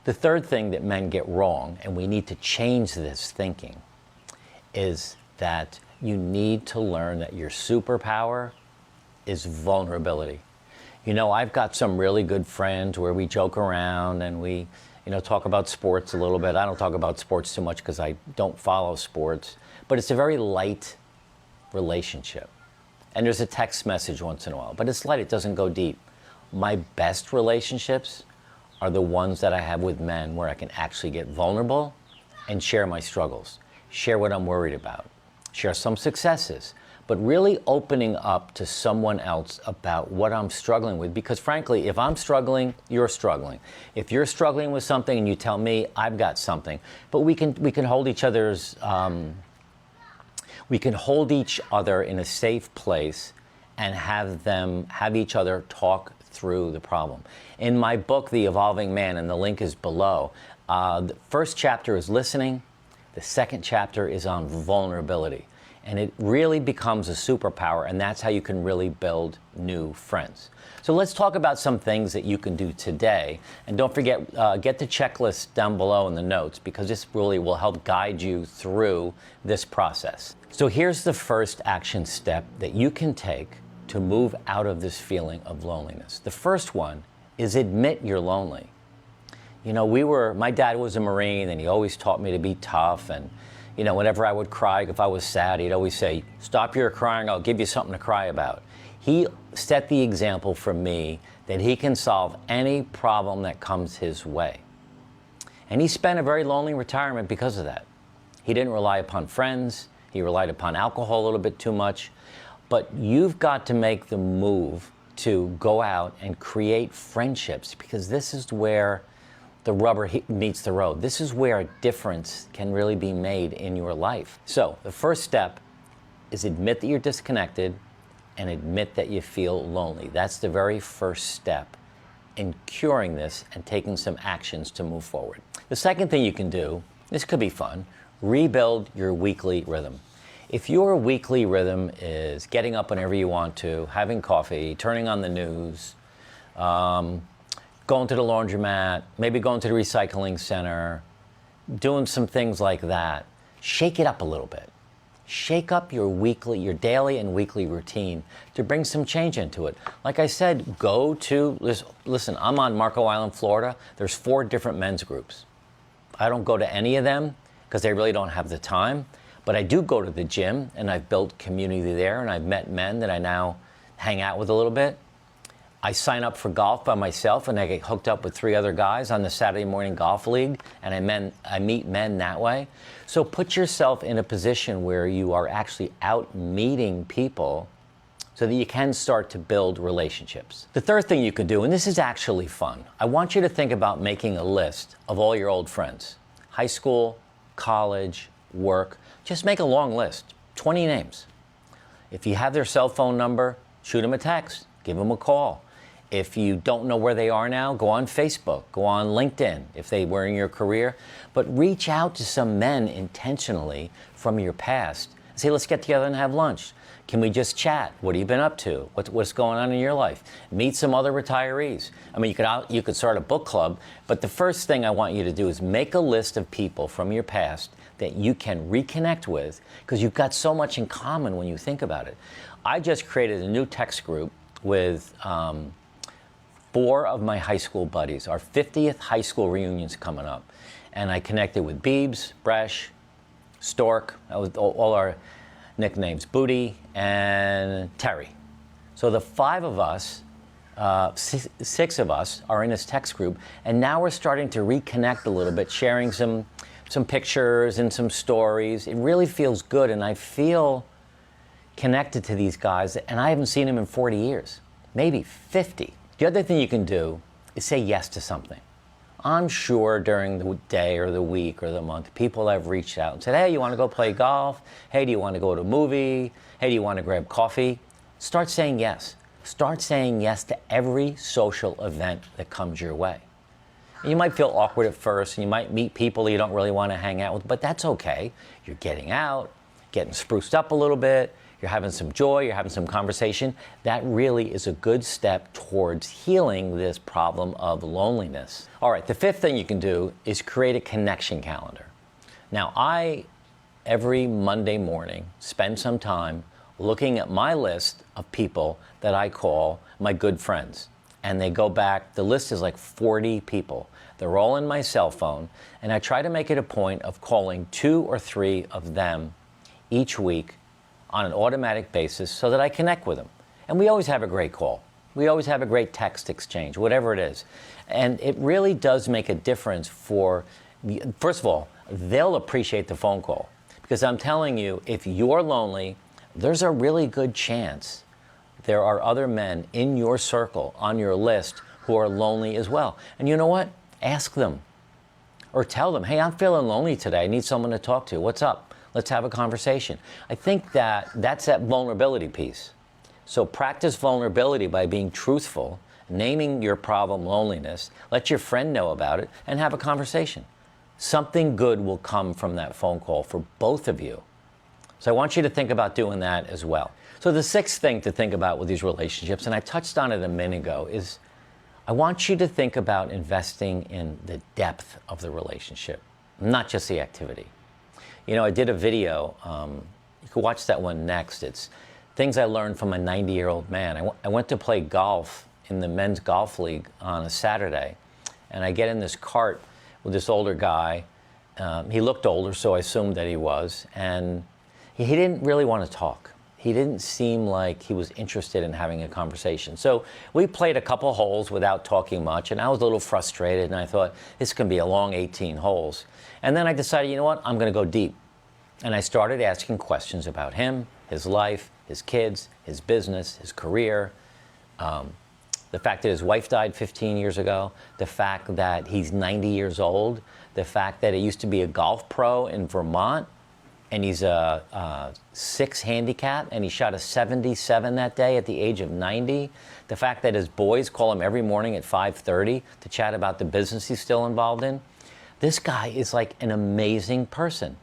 The third thing that men get wrong, and we need to change this thinking, is that you need to learn that your superpower is vulnerability. You know, I've got some really good friends where we joke around and we, talk about sports a little bit. I don't talk about sports too much because I don't follow sports, but it's a very light relationship. And there's a text message once in a while, but it's light, it doesn't go deep. My best relationships are the ones that I have with men where I can actually get vulnerable and share my struggles, share what I'm worried about, share some successes, but really opening up to someone else about what I'm struggling with. Because frankly, if I'm struggling, you're struggling. If you're struggling with something and you tell me, I've got something. But we can hold each other's, we can hold each other in a safe place and have each other talk through the problem. In my book, The Evolving Man, and the link is below, the first chapter is listening. The second chapter is on vulnerability. And it really becomes a superpower, and that's how you can really build new friends. So let's talk about some things that you can do today. And don't forget, get the checklist down below in the notes, because this really will help guide you through this process. So here's the first action step that you can take to move out of this feeling of loneliness. The first one is admit you're lonely. You know, my dad was a Marine, and he always taught me to be tough. And whenever I would cry, if I was sad, he'd always say, "Stop your crying, I'll give you something to cry about." He set the example for me that he can solve any problem that comes his way. And he spent a very lonely retirement because of that. He didn't rely upon friends. He relied upon alcohol a little bit too much. But you've got to make the move to go out and create friendships, because this is where the rubber meets the road. This is where a difference can really be made in your life. So the first step is admit that you're disconnected and admit that you feel lonely. That's the very first step in curing this and taking some actions to move forward. The second thing you can do, this could be fun, rebuild your weekly rhythm. If your weekly rhythm is getting up whenever you want to, having coffee, turning on the news, going to the laundromat, maybe going to the recycling center, doing some things like that, shake it up a little bit. Shake up your daily and weekly routine to bring some change into it. Like I said, listen, I'm on Marco Island, Florida. There's 4 different men's groups. I don't go to any of them because they really don't have the time. But I do go to the gym, and I've built community there, and I've met men that I now hang out with a little bit. I sign up for golf by myself, and I get hooked up with 3 other guys on the Saturday morning golf league, and I meet men that way. So put yourself in a position where you are actually out meeting people so that you can start to build relationships. The third thing you can do, and this is actually fun, I want you to think about making a list of all your old friends. High school, college, work. Just make a long list, 20 names. If you have their cell phone number, shoot them a text, give them a call. If you don't know where they are now, go on Facebook, go on LinkedIn if they were in your career, but reach out to some men intentionally from your past. Say, let's get together and have lunch. Can we just chat? What have you been up to? What's going on in your life? Meet some other retirees. I mean, you could start a book club, but the first thing I want you to do is make a list of people from your past that you can reconnect with, because you've got so much in common when you think about it. I just created a new text group with 4 of my high school buddies. Our 50th high school reunion's coming up. And I connected with Beebs, Bresh, Stork, all our nicknames, Booty, and Terry. So the 5 of us, 6 of us are in this text group, and now we're starting to reconnect a little bit, sharing some pictures and some stories. It really feels good, and I feel connected to these guys, and I haven't seen them in 40 years, maybe 50. The other thing you can do is say yes to something. I'm sure during the day or the week or the month, people have reached out and said, "Hey, you want to go play golf? Hey, do you want to go to a movie? Hey, do you want to grab coffee?" Start saying yes. Start saying yes to every social event that comes your way. You might feel awkward at first, and you might meet people you don't really want to hang out with, but that's okay. You're getting out, getting spruced up a little bit, you're having some joy, you're having some conversation, that really is a good step towards healing this problem of loneliness. All right, the fifth thing you can do is create a connection calendar. Now, I, every Monday morning, spend some time looking at my list of people that I call my good friends. And they go back, the list is like 40 people. They're all in my cell phone, and I try to make it a point of calling 2 or 3 of them each week on an automatic basis so that I connect with them. And we always have a great call. We always have a great text exchange, whatever it is. And it really does make a difference for, first of all, they'll appreciate the phone call. Because I'm telling you, if you're lonely, there's a really good chance there are other men in your circle, on your list, who are lonely as well. And you know what? Ask them. Or tell them, hey, I'm feeling lonely today. I need someone to talk to. What's up? Let's have a conversation. I think that's that vulnerability piece. So practice vulnerability by being truthful, naming your problem loneliness, let your friend know about it, and have a conversation. Something good will come from that phone call for both of you. So I want you to think about doing that as well. So the sixth thing to think about with these relationships, and I touched on it a minute ago, is I want you to think about investing in the depth of the relationship, not just the activity. You know, I did a video, you can watch that one next. It's things I learned from a 90-year-old man. I went to play golf in the men's golf league on a Saturday, and I get in this cart with this older guy. He looked older, so I assumed that he was, and he didn't really want to talk. He didn't seem like he was interested in having a conversation. So we played a couple holes without talking much, and I was a little frustrated, and I thought, this can be a long 18 holes. And then I decided, you know what, I'm going to go deep. And I started asking questions about him, his life, his kids, his business, his career, the fact that his wife died 15 years ago, the fact that he's 90 years old, the fact that he used to be a golf pro in Vermont, and he's a 6 handicap, and he shot a 77 that day at the age of 90. The fact that his boys call him every morning at 5:30 to chat about the business he's still involved in. This guy is like an amazing person.